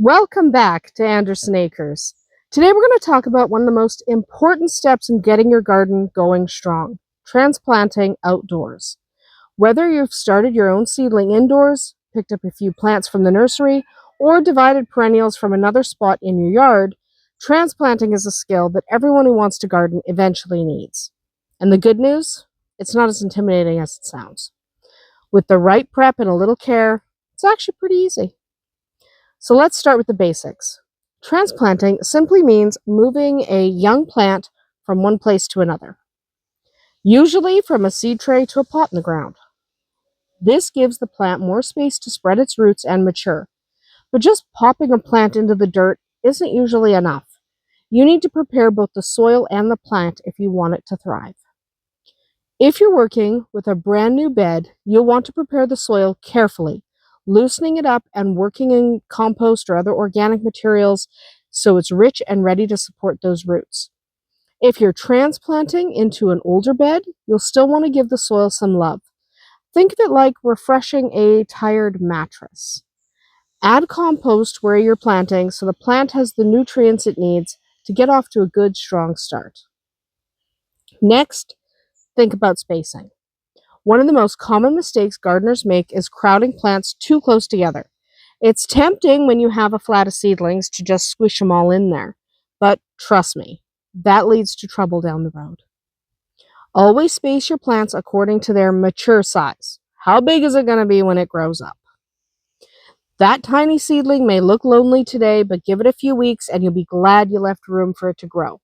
Welcome back to Anderson Acres. Today we're going to talk about one of the most important steps in getting your garden going strong, transplanting outdoors. Whether you've started your own seedling indoors, picked up a few plants from the nursery, or divided perennials from another spot in your yard, transplanting is a skill that everyone who wants to garden eventually needs. And the good news? It's not as intimidating as it sounds. With the right prep and a little care, it's actually pretty easy. So let's start with the basics. Transplanting simply means moving a young plant from one place to another, usually from a seed tray to a pot in the ground. This gives the plant more space to spread its roots and mature. But just popping a plant into the dirt isn't usually enough. You need to prepare both the soil and the plant if you want it to thrive. If you're working with a brand new bed, you'll want to prepare the soil carefully, loosening it up and working in compost or other organic materials so it's rich and ready to support those roots. If you're transplanting into an older bed, you'll still want to give the soil some love. Think of it like refreshing a tired mattress. Add compost where you're planting so the plant has the nutrients it needs to get off to a good, strong start. Next, think about spacing. One of the most common mistakes gardeners make is crowding plants too close together. It's tempting when you have a flat of seedlings to just squish them all in there, but trust me, that leads to trouble down the road. Always space your plants according to their mature size. How big is it going to be when it grows up? That tiny seedling may look lonely today, but give it a few weeks and you'll be glad you left room for it to grow.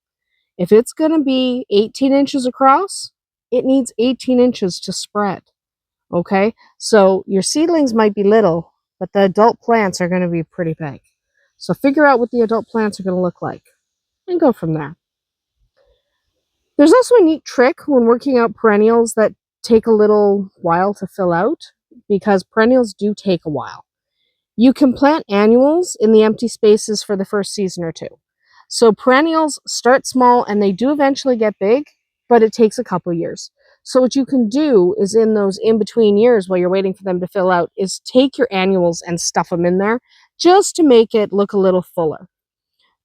If it's going to be 18 inches across, it needs 18 inches to spread. Okay, so your seedlings might be little, but the adult plants are going to be pretty big. So figure out what the adult plants are going to look like and go from there. There's also a neat trick when working out perennials that take a little while to fill out, because perennials do take a while. You can plant annuals in the empty spaces for the first season or two. So perennials start small and they do eventually get big, but it takes a couple years. So what you can do is in those in-between years while you're waiting for them to fill out is take your annuals and stuff them in there just to make it look a little fuller.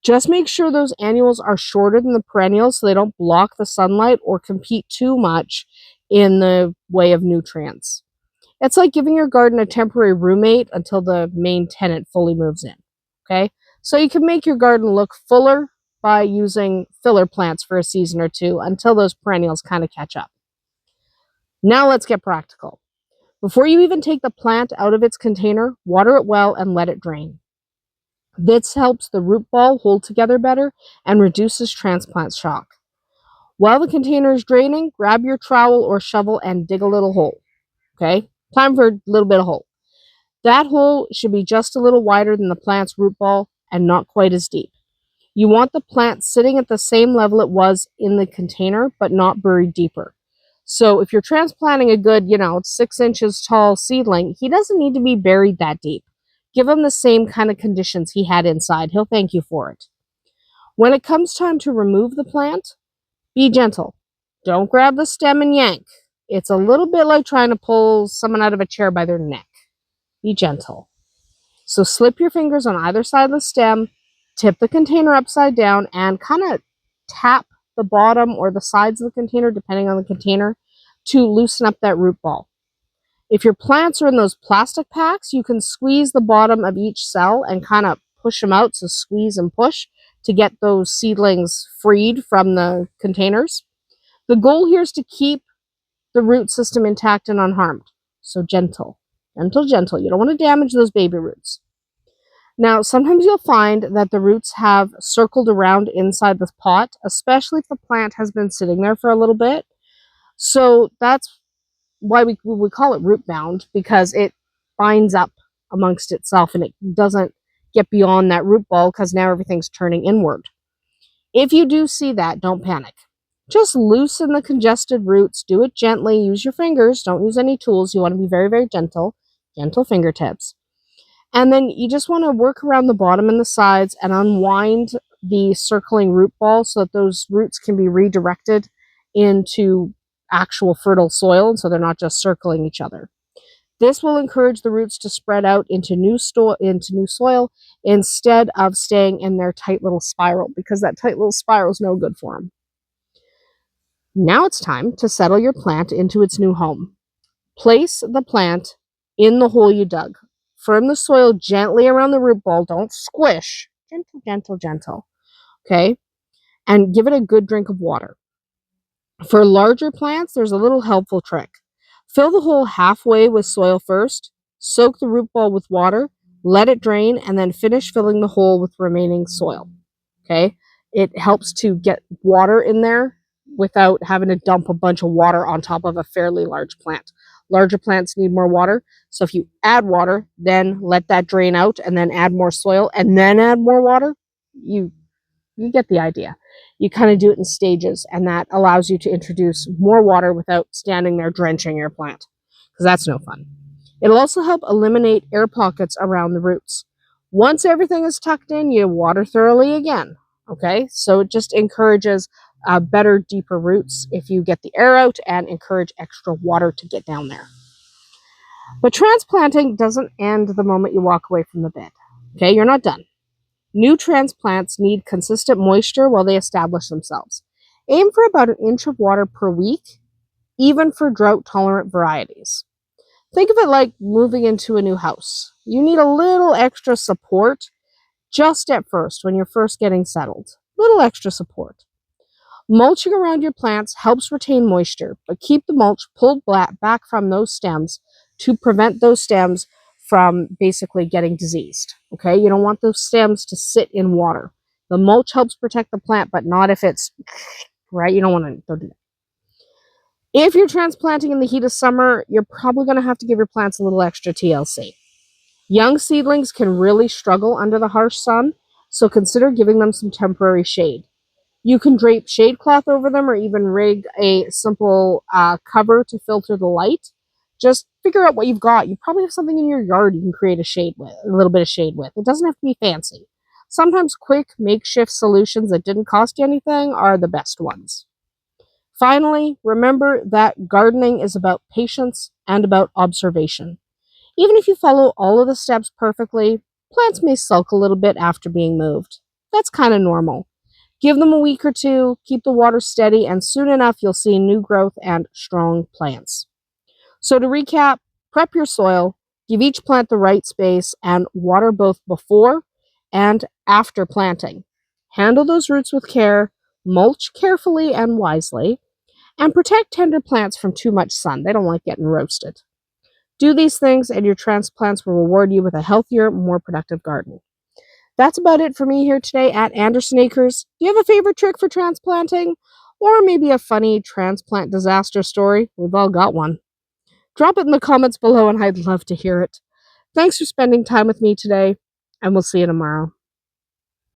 Just make sure those annuals are shorter than the perennials so they don't block the sunlight or compete too much in the way of nutrients. It's like giving your garden a temporary roommate until the main tenant fully moves in. Okay? So you can make your garden look fuller by using filler plants for a season or two until those perennials kind of catch up. Now let's get practical. Before you even take the plant out of its container, water it well and let it drain. This helps the root ball hold together better and reduces transplant shock. While the container is draining, grab your trowel or shovel and dig a little hole. Okay? Time for a little bit of hole. That hole should be just a little wider than the plant's root ball and not quite as deep. You want the plant sitting at the same level it was in the container, but not buried deeper. So if you're transplanting a good, 6 inches tall seedling, he doesn't need to be buried that deep. Give him the same kind of conditions he had inside. He'll thank you for it. When it comes time to remove the plant, be gentle. Don't grab the stem and yank. It's a little bit like trying to pull someone out of a chair by their neck. Be gentle. So slip your fingers on either side of the stem, tip the container upside down, and kind of tap the bottom or the sides of the container, depending on the container, to loosen up that root ball. If your plants are in those plastic packs, you can squeeze the bottom of each cell and kind of push them out, so squeeze and push to get those seedlings freed from the containers. The goal here is to keep the root system intact and unharmed. So gentle. Gentle, gentle. You don't want to damage those baby roots. Now, sometimes you'll find that the roots have circled around inside the pot, especially if the plant has been sitting there for a little bit. So that's why we call it root bound, because it binds up amongst itself and it doesn't get beyond that root ball because now everything's turning inward. If you do see that, don't panic. Just loosen the congested roots. Do it gently. Use your fingers. Don't use any tools. You want to be very, very gentle. Gentle fingertips. And then you just want to work around the bottom and the sides and unwind the circling root ball so that those roots can be redirected into actual fertile soil, and so they're not just circling each other. This will encourage the roots to spread out into new soil instead of staying in their tight little spiral, because that tight little spiral is no good for them. Now it's time to settle your plant into its new home. Place the plant in the hole you dug. Firm the soil gently around the root ball. Don't squish. Gentle, gentle, gentle. Okay? And give it a good drink of water. For larger plants, there's a little helpful trick. Fill the hole halfway with soil first, soak the root ball with water, let it drain, and then finish filling the hole with remaining soil. Okay? It helps to get water in there without having to dump a bunch of water on top of a fairly large plant. Larger plants need more water, so if you add water, then let that drain out, and then add more soil, and then add more water, you get the idea. You kind of do it in stages, and that allows you to introduce more water without standing there drenching your plant, because that's no fun. It'll also help eliminate air pockets around the roots. Once everything is tucked in, you water thoroughly again. Okay, so it just encourages better, deeper roots if you get the air out and encourage extra water to get down there. But transplanting doesn't end the moment you walk away from the bed. Okay, you're not done. New transplants need consistent moisture while they establish themselves. Aim for about an inch of water per week, even for drought-tolerant varieties. Think of it like moving into a new house. You need a little extra support just at first when you're first getting settled. Little extra support. Mulching around your plants helps retain moisture, but keep the mulch pulled back from those stems to prevent those stems from basically getting diseased. Okay, you don't want those stems to sit in water. The mulch helps protect the plant, but not if it's right. You don't do that. If you're transplanting in the heat of summer, you're probably going to have to give your plants a little extra TLC. Young seedlings can really struggle under the harsh sun, so consider giving them some temporary shade. You can drape shade cloth over them or even rig a simple cover to filter the light. Just figure out what you've got. You probably have something in your yard you can create a little bit of shade with. It doesn't have to be fancy. Sometimes quick makeshift solutions that didn't cost you anything are the best ones. Finally, remember that gardening is about patience and about observation. Even if you follow all of the steps perfectly, plants may sulk a little bit after being moved. That's kind of normal. Give them a week or two, keep the water steady, and soon enough you'll see new growth and strong plants. So to recap, prep your soil, give each plant the right space, and water both before and after planting. Handle those roots with care, mulch carefully and wisely, and protect tender plants from too much sun. They don't like getting roasted. Do these things and your transplants will reward you with a healthier, more productive garden. That's about it for me here today at Anderson Acres. Do you have a favorite trick for transplanting? Or maybe a funny transplant disaster story? We've all got one. Drop it in the comments below and I'd love to hear it. Thanks for spending time with me today, and we'll see you tomorrow.